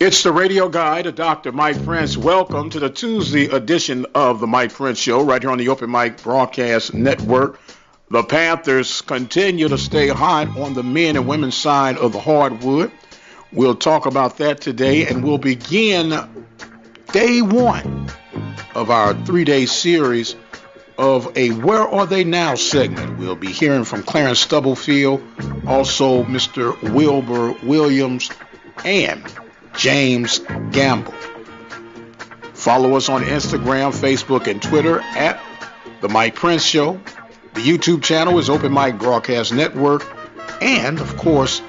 It's the radio guy, Dr. Mike Prince. Welcome to the Tuesday edition of the Mike Prince Show right here on the Open Mic Broadcast Network. The Panthers continue to stay hot on the men and women's side of the hardwood. We'll talk about that today, and we'll begin day one of our three-day series of a Where Are They Now segment. We'll be hearing from Clarence Stubblefield, also Mr. Wilbur Williams, and James Gamble. Follow us on Instagram, Facebook, and Twitter at The Mike Prince Show. The YouTube channel is Open Mic Broadcast Network. And, of course,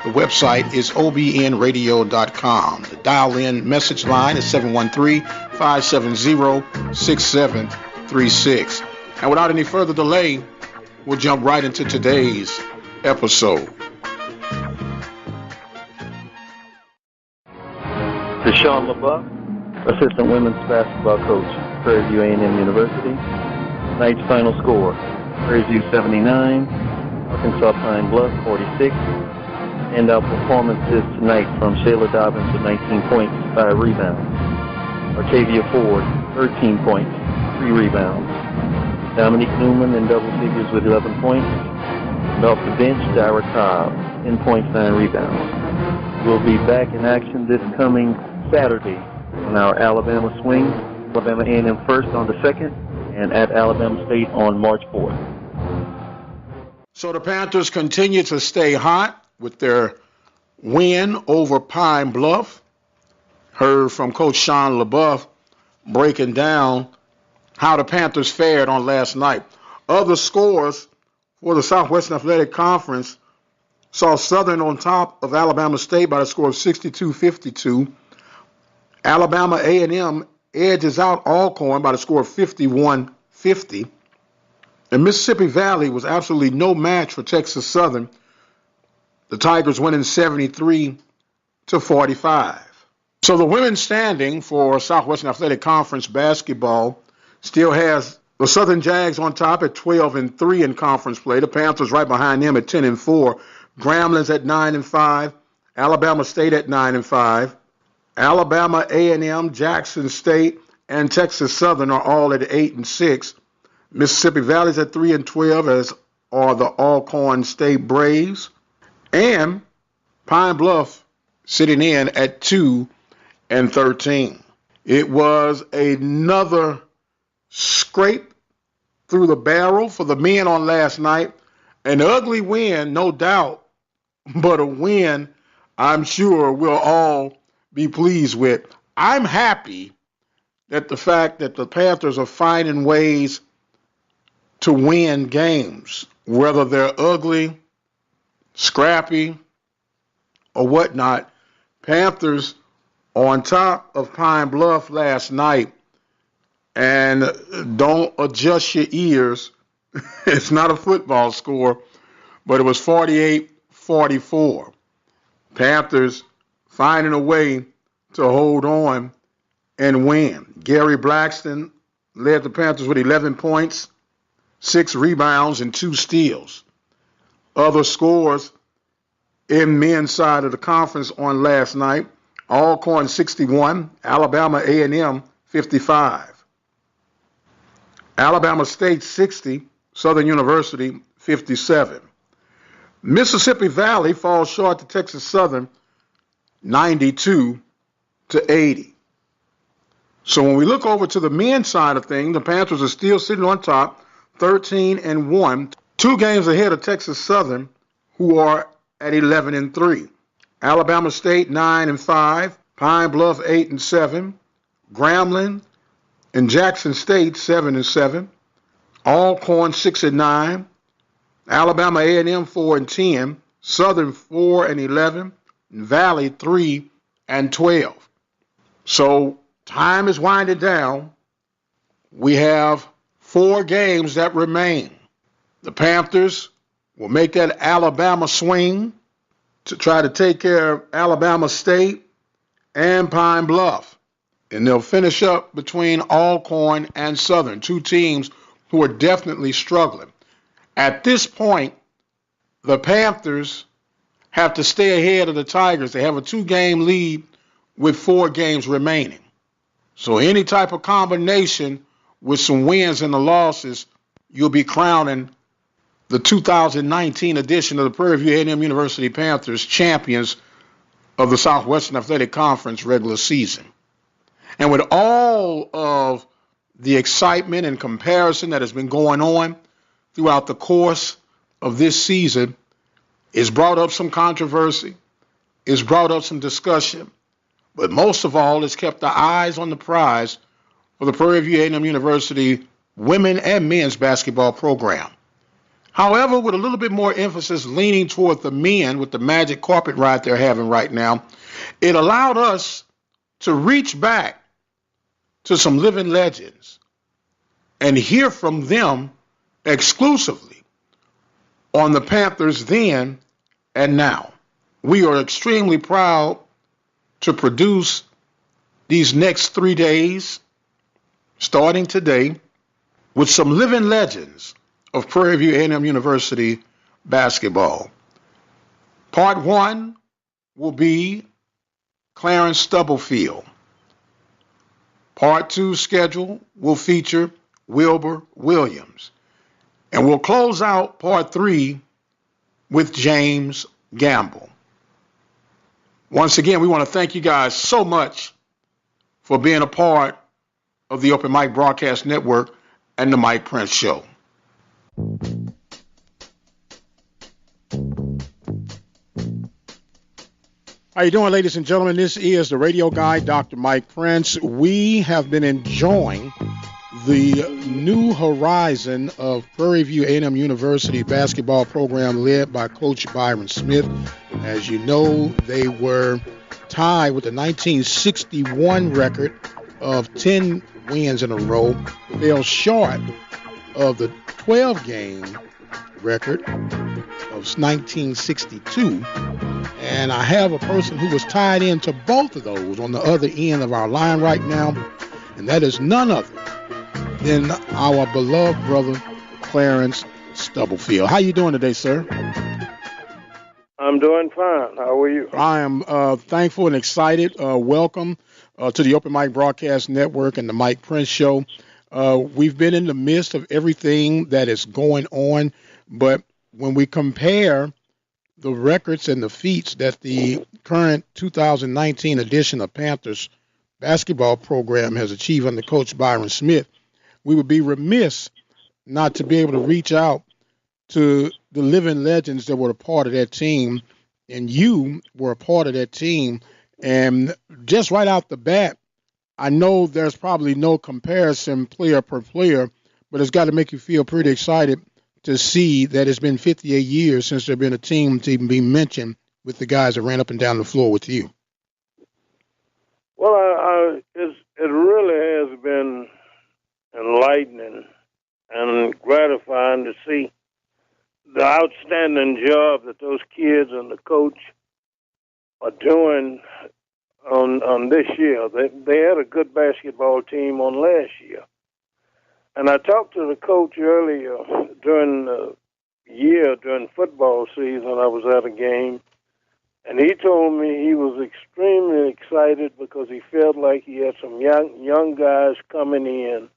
the website is obnradio.com. The dial-in message line is 713-570-6736. And without any further delay, we'll jump right into today's episode. Sean LaBeouf, Assistant Women's Basketball Coach, Prairie View A&M University. Tonight's final score, Prairie View 79, Arkansas Pine Bluff 46. Standout performances tonight from Shayla Dobbins with 19 points, 5 rebounds. Artavia Ford, 13 points, 3 rebounds. Dominique Newman in double figures with 11 points. And off the bench, Dyra Cobb, 10 points, 9 rebounds. We'll be back in action this coming Saturday on our Alabama swing. Alabama A&M first on the 2nd, and at Alabama State on March 4th. So the Panthers continue to stay hot with their win over Pine Bluff. Heard from Coach Sean LaBeouf breaking down how the Panthers fared on last night. Other scores for the Southwestern Athletic Conference saw Southern on top of Alabama State by the score of 62-52. Alabama A&M edges out Alcorn by the score of 51-50. And Mississippi Valley was absolutely no match for Texas Southern. The Tigers winning 73-45. So the women's standing for Southwestern Athletic Conference basketball still has the Southern Jags on top at 12-3 in conference play. The Panthers right behind them at 10-4. Gramblin's at 9-5. Alabama State at 9-5. Alabama A&M, Jackson State, and Texas Southern are all at 8-6. Mississippi Valley's at 3-12, as are the Alcorn State Braves. And Pine Bluff sitting in at 2-13. It was another scrape through the barrel for the men on last night. An ugly win, no doubt, but a win I'm sure we'll all be pleased with. I'm happy that the fact that the Panthers are finding ways to win games, whether they're ugly, scrappy, or whatnot. Panthers on top of Pine Bluff last night, and don't adjust your ears. It's not a football score, but it was 48-44. Panthers finding a way to hold on and win. Gary Blackston led the Panthers with 11 points, 6 rebounds, and 2 steals. Other scores in men's side of the conference on last night: Alcorn 61, Alabama A&M 55. Alabama State 60, Southern University 57. Mississippi Valley falls short to Texas Southern 92-80. So when we look over to the men's side of things, the Panthers are still sitting on top, 13-1, 2 games ahead of Texas Southern, who are at 11-3. Alabama State 9-5, Pine Bluff 8-7, Grambling and Jackson State 7-7, Alcorn 6-9, Alabama A&M 4-10, Southern 4-11, Valley 3-12. So time is winding down. We have 4 games that remain. The Panthers will make that Alabama swing to try to take care of Alabama State and Pine Bluff. And they'll finish up between Alcorn and Southern, 2 teams who are definitely struggling. At this point, the Panthers have to stay ahead of the Tigers. They have a 2-game lead with 4 games remaining. So any type of combination with some wins and the losses, you'll be crowning the 2019 edition of the Prairie View A&M University Panthers champions of the Southwestern Athletic Conference regular season. And with all of the excitement and comparison that has been going on throughout the course of this season, it's brought up some controversy, it's brought up some discussion, but most of all, it's kept the eyes on the prize for the Prairie View A&M University women and men's basketball program. However, with a little bit more emphasis leaning toward the men with the magic carpet ride they're having right now, it allowed us to reach back to some living legends and hear from them exclusively on the Panthers then and now. We are extremely proud to produce these next 3 days, starting today, with some living legends of Prairie View A&M University basketball. Part 1 will be Clarence Stubblefield. Part 2 schedule will feature Wilbur Williams. And we'll close out Part 3 with James Gamble. Once again, we want to thank you guys so much for being a part of the Open Mic Broadcast Network and the Mike Prince Show. How you doing, ladies and gentlemen? This is the radio guy, Dr. Mike Prince. We have been enjoying the new horizon of Prairie View A&M University basketball program led by Coach Byron Smith. As you know, they were tied with the 1961 record of 10 wins in a row, fell short of the 12-game record of 1962. And I have a person who was tied into both of those on the other end of our line right now, and that is none other than our beloved brother, Clarence Stubblefield. How you doing today, sir? I'm doing fine. How are you? I am thankful and excited. Welcome to the Open Mic Broadcast Network and the Mike Prince Show. We've been in the midst of everything that is going on, but when we compare the records and the feats that the current 2019 edition of Panthers basketball program has achieved under Coach Byron Smith, we would be remiss not to be able to reach out to the living legends that were a part of that team, and you were a part of that team. And just right out the bat, I know there's probably no comparison player per player, but it's got to make you feel pretty excited to see that it's been 58 years since there's been a team to even be mentioned with the guys that ran up and down the floor with you. Well, it really has been enlightening and gratifying to see the outstanding job that those kids and the coach are doing on this year. They had a good basketball team on last year. And I talked to the coach earlier during the year, during football season. I was at a game, and he told me he was extremely excited because he felt like he had some young guys coming in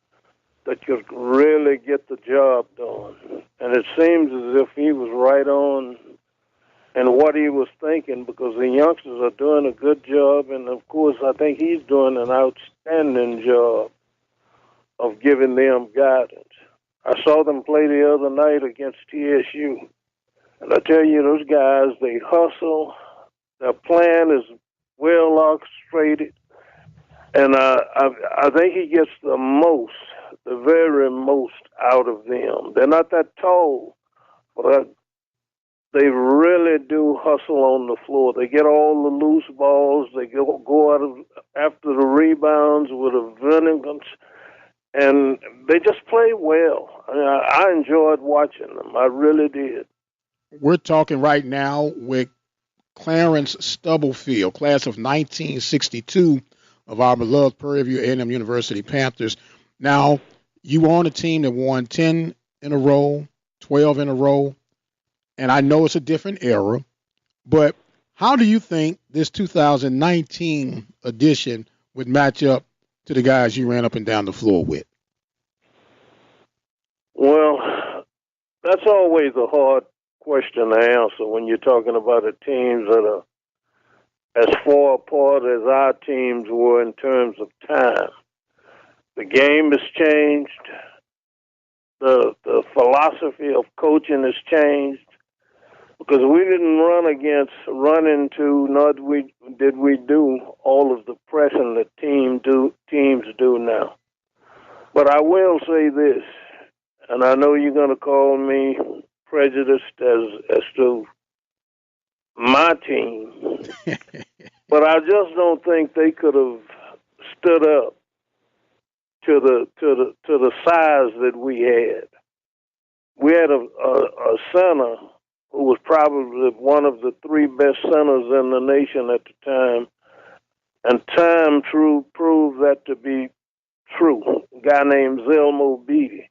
that could really get the job done. And it seems as if he was right on in what he was thinking, because the youngsters are doing a good job, and of course I think he's doing an outstanding job of giving them guidance. I saw them play the other night against TSU, and I tell you, those guys, they hustle. Their plan is well orchestrated, and I think he gets the very most out of them. They're not that tall, but they really do hustle on the floor. They get all the loose balls. They go out after the rebounds with a vengeance, and they just play well. I enjoyed watching them. I really did. We're talking right now with Clarence Stubblefield, class of 1962 of our beloved Prairie View A&M University Panthers. Now, you were on a team that won 10 in a row, 12 in a row, and I know it's a different era, but How do you think this 2019 edition would match up to the guys you ran up and down the floor with? Well, that's always a hard question to answer when you're talking about the teams that are as far apart as our teams were in terms of time. The game has changed. The philosophy of coaching has changed because we didn't run into, nor did we do all of the pressing that teams do now. But I will say this, and I know you're going to call me prejudiced as to my team, but I just don't think they could have stood up to the size that we had. We had a center who was probably one of the three best centers in the nation at the time, and time proved that to be true. A guy named Zelmo Beatty,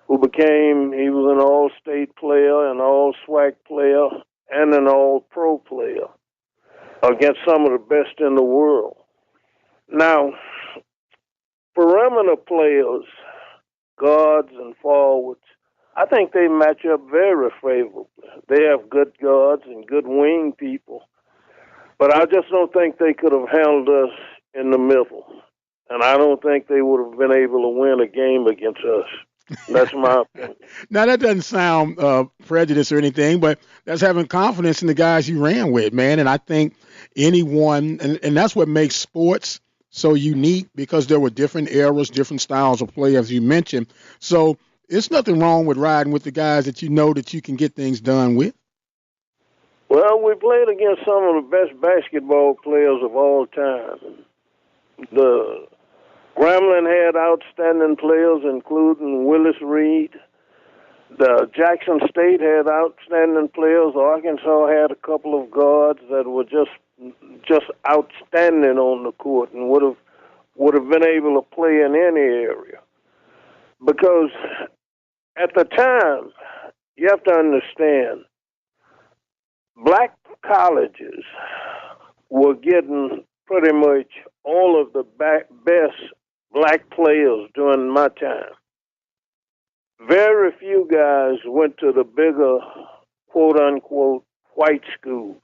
he was an all-state player, an all-SWAC player, and an all-pro player against some of the best in the world. Now, perimeter players, guards and forwards, I think they match up very favorably. They have good guards and good wing people, but I just don't think they could have held us in the middle, and I don't think they would have been able to win a game against us. That's my opinion. Now, that doesn't sound prejudice or anything, but that's having confidence in the guys you ran with, man. And I think anyone, and that's what makes sports so unique, because there were different eras, different styles of play, as you mentioned. So it's nothing wrong with riding with the guys that you know that you can get things done with. Well, we played against some of the best basketball players of all time. The Grambling had outstanding players, including Willis Reed. The Jackson State had outstanding players. Arkansas had a couple of guards that were just outstanding on the court and would have been able to play in any area. Because at the time, you have to understand, black colleges were getting pretty much all of the best black players during my time. Very few guys went to the bigger, quote-unquote, white schools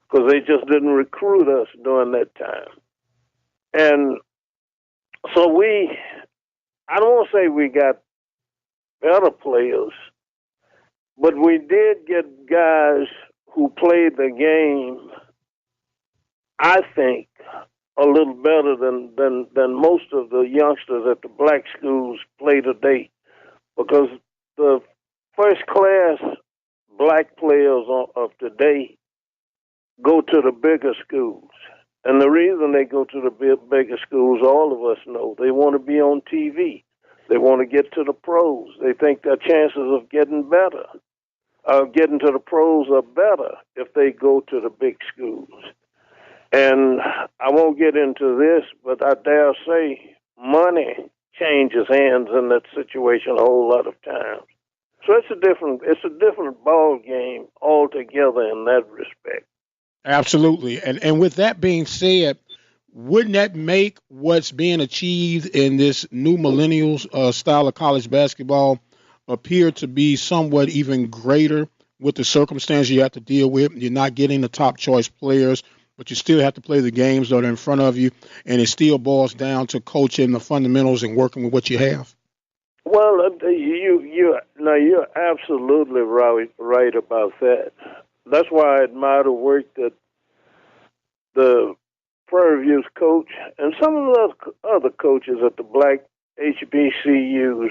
because they just didn't recruit us during that time. And so I don't want to say we got better players, but we did get guys who played the game, I think, a little better than most of the youngsters at the black schools play today, because the first class black players of today go to the bigger schools. And the reason they go to the bigger schools, all of us know, they want to be on TV. They want to get to the pros. They think their chances of getting better, getting to the pros are better if they go to the big schools. And I won't get into this, but I dare say money changes hands in that situation a whole lot of times. So it's a different ball game altogether in that respect. Absolutely. And with that being said, wouldn't that make what's being achieved in this new millennials style of college basketball appear to be somewhat even greater with the circumstances you have to deal with? You're not getting the top choice players, but you still have to play the games that are in front of you, and it still boils down to coaching the fundamentals and working with what you have. Well, you're absolutely right about that. That's why I admire the work that the Prairie View's coach and some of the other coaches at the black HBCUs,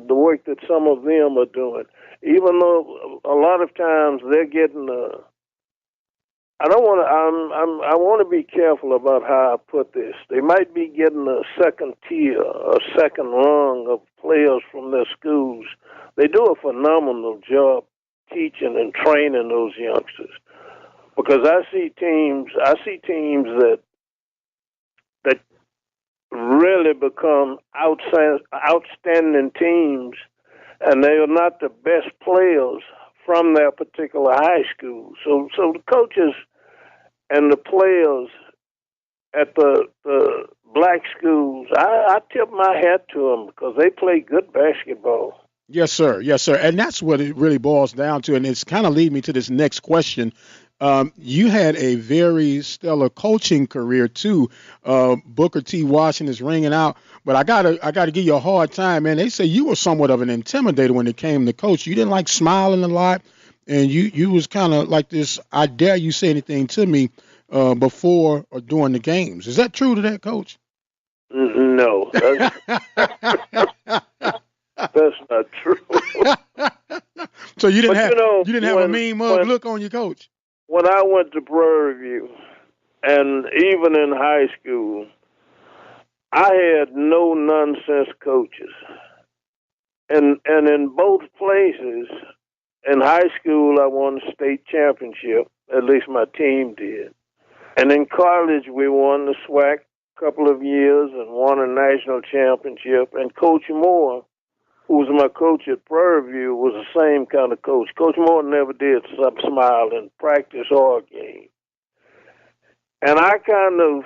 the work that some of them are doing. Even though a lot of times they're getting I want to be careful about how I put this. They might be getting a second tier, a second rung of players from their schools. They do a phenomenal job teaching and training those youngsters. Because I see teams that really become outstanding teams, and they are not the best players from their particular high school. So the coaches and the players at the black schools, I tip my hat to them because they play good basketball. Yes, sir. Yes, sir. And that's what it really boils down to. And it's kind of lead me to this next question. You had a very stellar coaching career too. Booker T. Washington is ringing out, but I gotta give you a hard time, man. They say you were somewhat of an intimidator when it came to coach. You didn't like smiling a lot, and you was kind of like this. I dare you say anything to me before or during the games. Is that true to that, coach? No, that's not true. So you didn't But have you know, you didn't have a mean mug look on your coach. when I went to Prairie View, and even in high school, I had no nonsense coaches. And in both places, in high school, I won the state championship. At least my team did. And in college, we won the SWAC a couple of years and won a national championship. And Coach Moore, who was my coach at Prairie View, was the same kind of coach. Coach Moore never did stop smiling, practice or game. And I kind of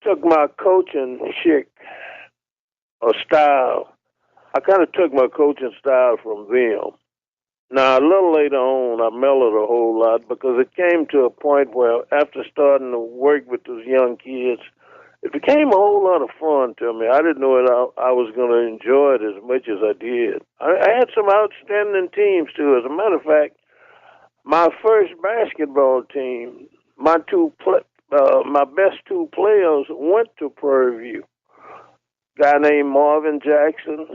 took my coaching chick or style. I kind of took my coaching style from them. Now, a little later on, I mellowed a whole lot because it came to a point where after starting to work with those young kids, it became a whole lot of fun to me. I didn't know it. I was going to enjoy it as much as I did. I had some outstanding teams, too. As a matter of fact, my first basketball team, my best two players went to Prairie View. A guy named Marvin Jackson,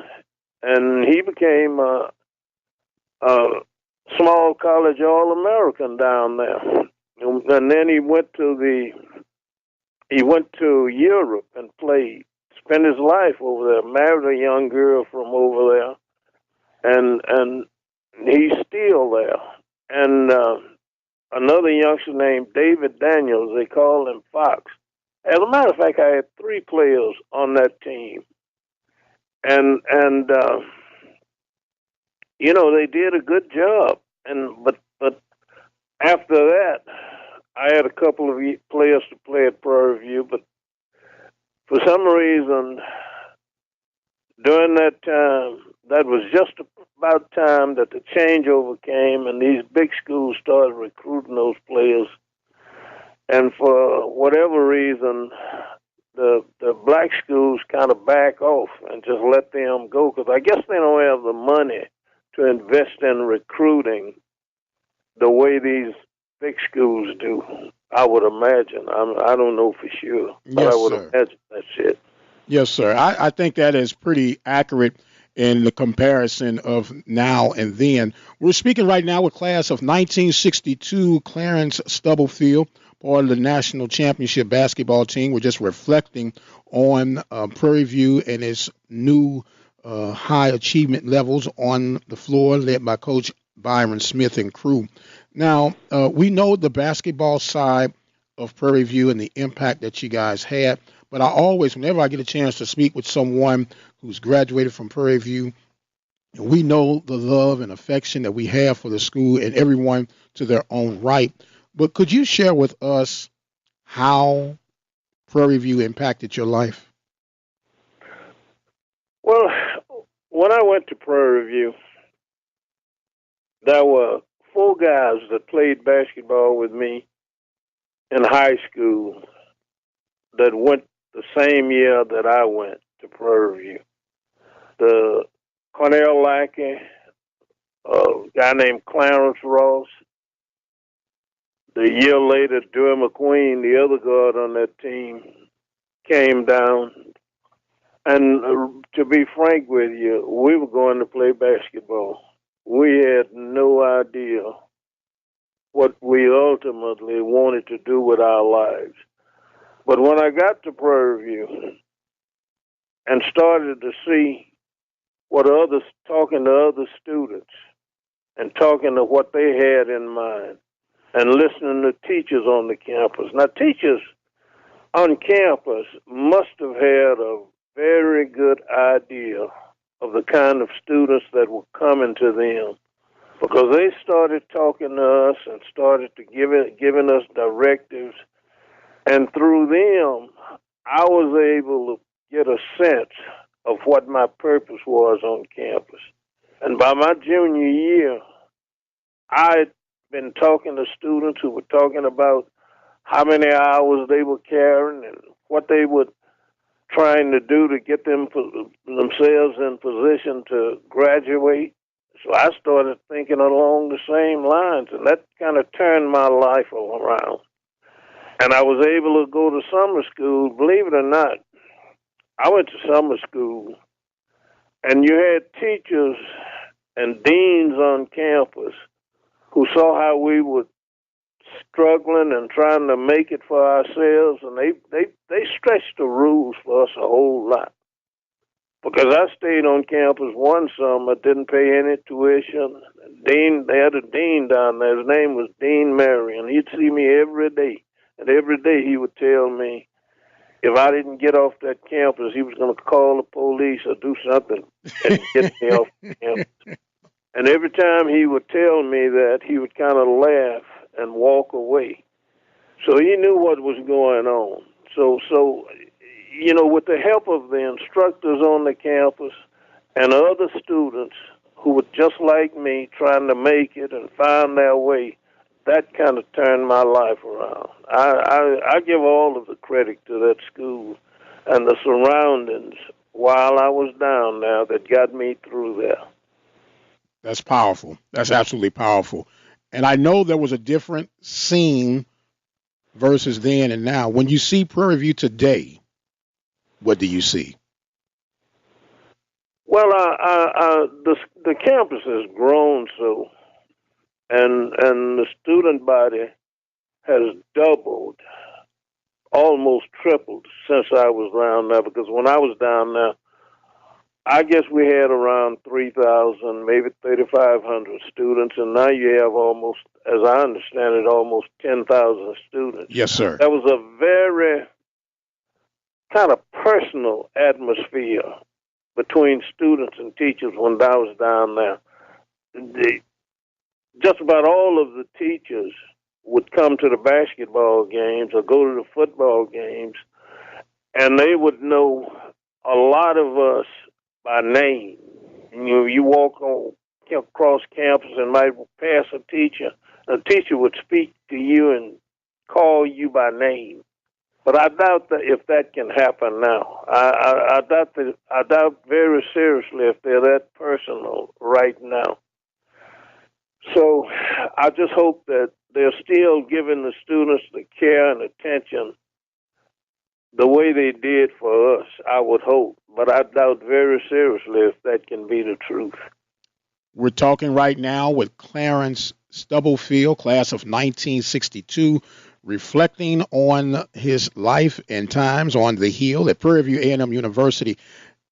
and he became a small college All-American down there. And then he went to Europe and played, spent his life over there, married a young girl from over there, and he's still there. And another youngster named David Daniels, they call him Fox. As a matter of fact, I had three players on that team. And you know, they did a good job. But after that, I had a couple of players to play at Prairie View, but for some reason, during that time, that was just about time that the changeover came and these big schools started recruiting those players. And for whatever reason, the black schools kind of back off and just let them go because I guess they don't have the money to invest in recruiting the way these big schools do. I would imagine. I don't know for sure, but Yes, I would sir. imagine that's it. Yes, sir. I think that is pretty accurate in the comparison of now and then. We're speaking right now with class of 1962, Clarence Stubblefield, part of the national championship basketball team. We're just reflecting on Prairie View and its new high achievement levels on the floor, led by Coach Byron Smith and crew. Now, we know the basketball side of Prairie View and the impact that you guys had, but I always, whenever I get a chance to speak with someone who's graduated from Prairie View, we know the love and affection that we have for the school and everyone to their own right. But could you share with us how Prairie View impacted your life? Well, when I went to Prairie View, there were four guys that played basketball with me in high school that went the same year that I went to Prairie View. The Cornell Lackey, a guy named Clarence Ross. The year later, Dewey McQueen, the other guard on that team, came down. And to be frank with you, we were going to play basketball. We had no idea what we ultimately wanted to do with our lives. But when I got to Prairie View and started to see what others, talking to other students and talking to what they had in mind and listening to teachers on the campus. Now, teachers on campus must have had a very good idea of the kind of students that were coming to them. because they started talking to us and started to giving us directives, and through them, I was able to get a sense of what my purpose was on campus. And by my junior year, I'd been talking to students who were talking about how many hours they were carrying and what they were trying to do to get themselves in position to graduate. So I started thinking along the same lines, and that kind of turned my life around. And I was able to go to summer school. Believe it or not, I went to summer school, and you had teachers and deans on campus who saw how we were struggling and trying to make it for ourselves, and they stretched the rules for us a whole lot. Because I stayed on campus one summer, didn't pay any tuition. They had a dean down there. His name was Dean Marion. He'd see me every day, and every day he would tell me if I didn't get off that campus, he was going to call the police or do something and get me off the campus. And every time he would tell me that, he would kind of laugh and walk away. So he knew what was going on. So with the help of the instructors on the campus and other students who were just like me, trying to make it and find their way, that kind of turned my life around. I give all of the credit to that school and the surroundings while I was down there that got me through there. That's powerful. That's absolutely powerful. And I know there was a different scene versus then and now. When you see Prairie View today, what do you see? Well, the campus has grown so, and the student body has doubled, almost tripled since I was down there. Because when I was down there, I guess we had around 3,000, maybe 3,500 students, and now you have almost, as I understand it, almost 10,000 students. Yes, sir. That was a very kind of personal atmosphere between students and teachers when I was down there. Just about all of the teachers would come to the basketball games or go to the football games, and they would know a lot of us by name. You walk across campus and might pass a teacher. The teacher would speak to you and call you by name. But I doubt that if that can happen now. I doubt very seriously if they're that personal right now. So I just hope that they're still giving the students the care and attention the way they did for us, I would hope. But I doubt very seriously if that can be the truth. We're talking right now with Clarence Stubblefield, class of 1962, reflecting on his life and times on the Hill at Prairie View A&M University.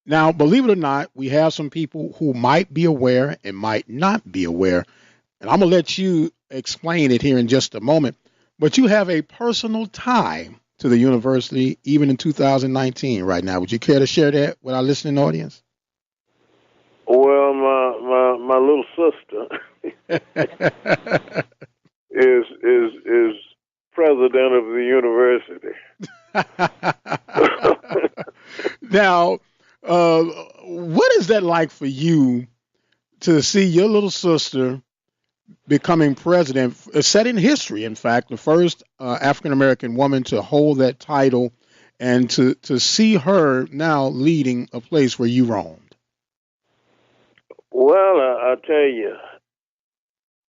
Now, believe it or not, we have some people who might be aware and might not be aware, and I'm going to let you explain it here in just a moment, but you have a personal tie to the university even in 2019 right now. Would you care to share that with our listening audience? Well, my little sister is president of the university. Now, what is that like for you to see your little sister becoming president, setting history, in fact, the first African-American woman to hold that title, and to see her now leading a place where you roamed? Well, I tell you,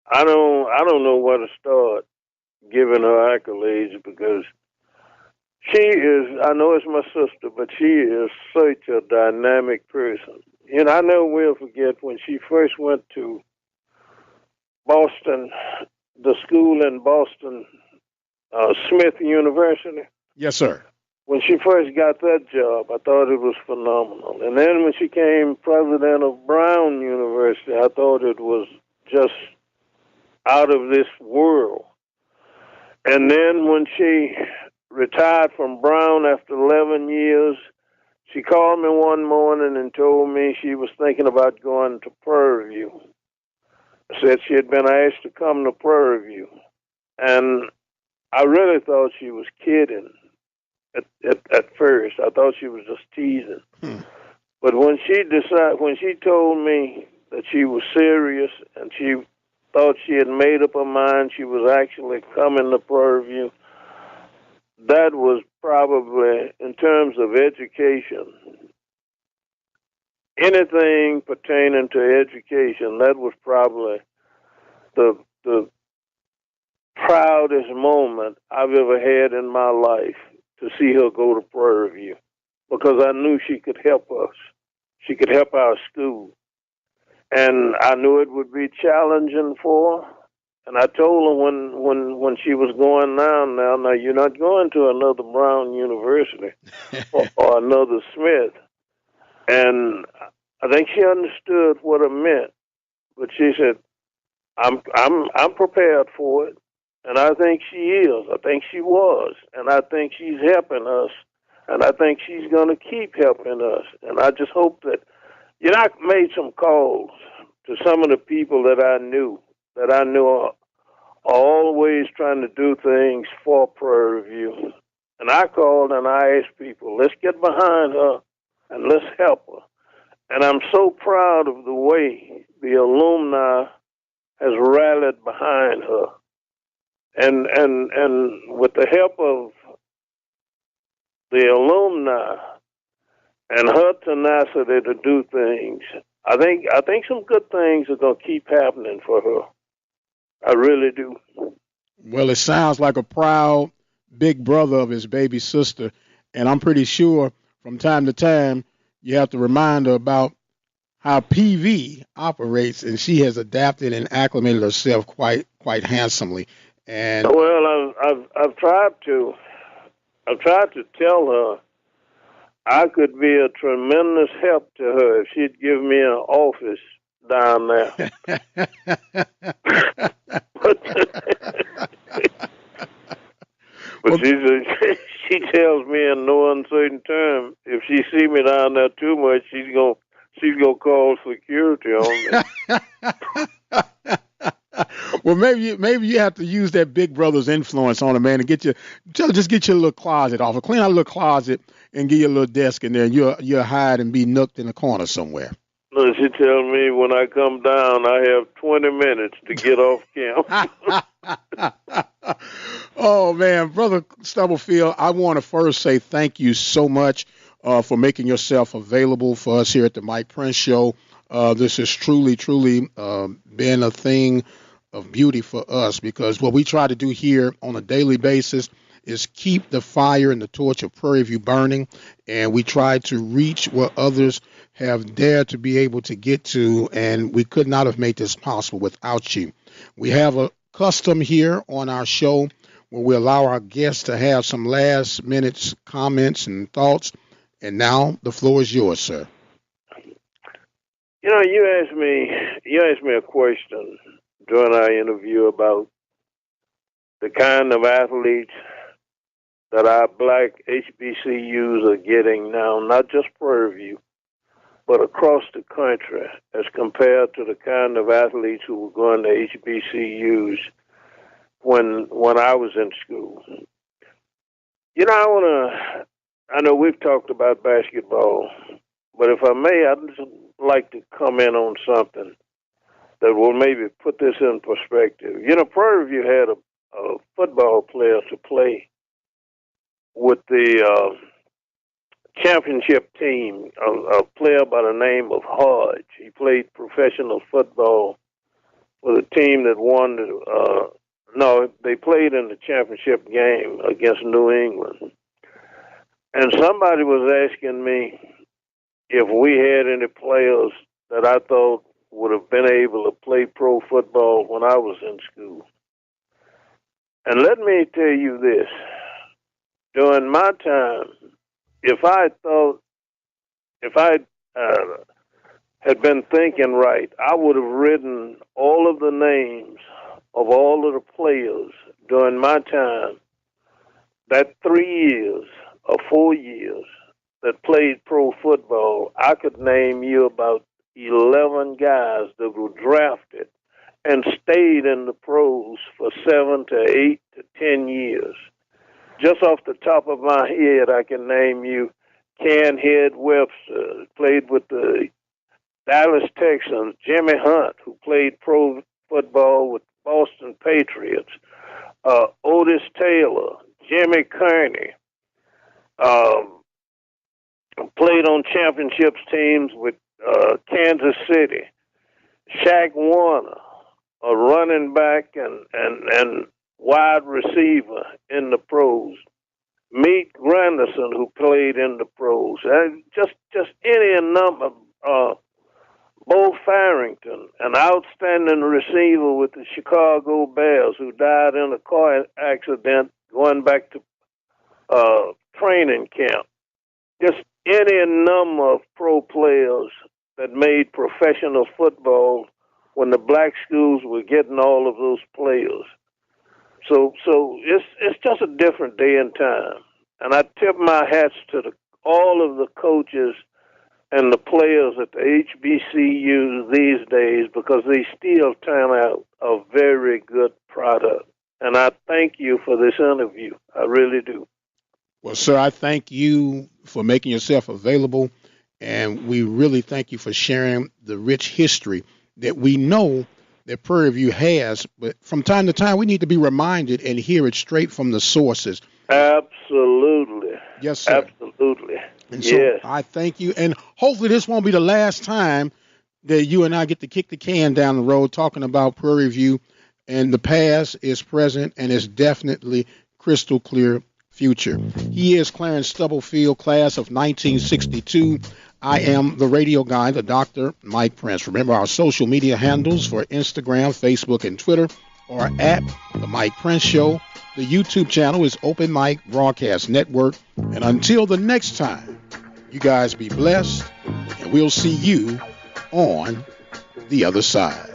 I don't know where to start giving her accolades, because she is, I know it's my sister, but she is such a dynamic person. I never will forget when she first went to Boston, the school in Boston, Smith University. Yes, sir. When she first got that job, I thought it was phenomenal. And then when she came president of Brown University, I thought it was just out of this world. And then when she retired from Brown after 11 years, she called me one morning and told me she was thinking about going to Prairie View. said she had been asked to come to Prairie View. And I really thought she was kidding at first. I thought she was just teasing. But when she told me that she was serious and she thought she had made up her mind she was actually coming to Prairie View, that was probably, in terms of education, anything pertaining to education, that was probably the proudest moment I've ever had in my life, to see her go to Prairie View, because I knew she could help us. She could help our school. And I knew it would be challenging for her. And I told her when she was going down, now you're not going to another Brown University or another Smith. And I think she understood what it meant. But she said, I'm prepared for it. And I think she is. I think she was. And I think she's helping us. And I think she's going to keep helping us. And I just hope that, I made some calls to some of the people that I knew are always trying to do things for Prairie View. And I called and I asked people, let's get behind her and let's help her. And I'm so proud of the way the alumni has rallied behind her. And with the help of the alumni and her tenacity to do things, I think some good things are going to keep happening for her. I really do. Well, it sounds like a proud big brother of his baby sister, and I'm pretty sure from time to time you have to remind her about how PV operates, and she has adapted and acclimated herself quite handsomely. And well, I've tried to tell her I could be a tremendous help to her if she'd give me an office down there. But she tells me in no uncertain term, if she see me down there too much, she's gonna call security on me. Well, maybe you have to use that big brother's influence on her, man, and get your little closet off, or clean out a little closet and get your little desk in there, and you'll hide and be nooked in the corner somewhere. No, she tells me when I come down, I have 20 minutes to get off camp. Oh man, Brother Stubblefield, I want to first say thank you so much for making yourself available for us here at the Mike Prince Show. This has truly been a thing of beauty for us, because what we try to do here on a daily basis is keep the fire and the torch of Prairie View burning, and we try to reach where others have dared to be able to get to, and we could not have made this possible without you. We have a custom here on our show where we allow our guests to have some last minute comments and thoughts, and now the floor is yours, sir. You asked me a question during our interview about the kind of athletes that our black HBCUs are getting now, not just Prairie View, but across the country, as compared to the kind of athletes who were going to HBCUs when I was in school. I know we've talked about basketball, but if I may, I'd just like to comment on something that will maybe put this in perspective. Prairie View had a football player to play with the championship team, a player by the name of Hodge. He played professional football for the team that won they played in the championship game against New England. And somebody was asking me if we had any players that I thought would have been able to play pro football when I was in school. And let me tell you this. During my time, if I had been thinking right, I would have written all of the names of all of the players during my time, that 3 years or 4 years that played pro football. I could name you about 11 guys that were drafted and stayed in the pros for 7 to 8 to 10 years. Just off the top of my head, I can name you Ken Head Webster, played with the Dallas Texans, Jimmy Hunt, who played pro football with Boston Patriots, Otis Taylor, Jimmy Kearney, played on championships teams with Kansas City, Shaq Warner, a running back and wide receiver in the pros, Meet Granderson, who played in the pros, and just any number. Bo Farrington, an outstanding receiver with the Chicago Bears, who died in a car accident going back to training camp. Just any number of pro players that made professional football when the black schools were getting all of those players. So it's just a different day and time. And I tip my hats to all of the coaches and the players at the HBCUs these days, because they still turn out a very good product. And I thank you for this interview. I really do. Well, sir, I thank you for making yourself available, and we really thank you for sharing the rich history that we know that Prairie View has. But from time to time, we need to be reminded and hear it straight from the sources. Absolutely. Yes, sir. Absolutely. And so yes. I thank you. And hopefully this won't be the last time that you and I get to kick the can down the road talking about Prairie View. And the past is present and is definitely crystal clear future. He is Clarence Stubblefield, class of 1962. I am the radio guy, the Dr. Mike Prince. Remember our social media handles for Instagram, Facebook, and Twitter are at The Mike Prince Show. The YouTube channel is Open Mic Broadcast Network. And until the next time, you guys be blessed, and we'll see you on the other side.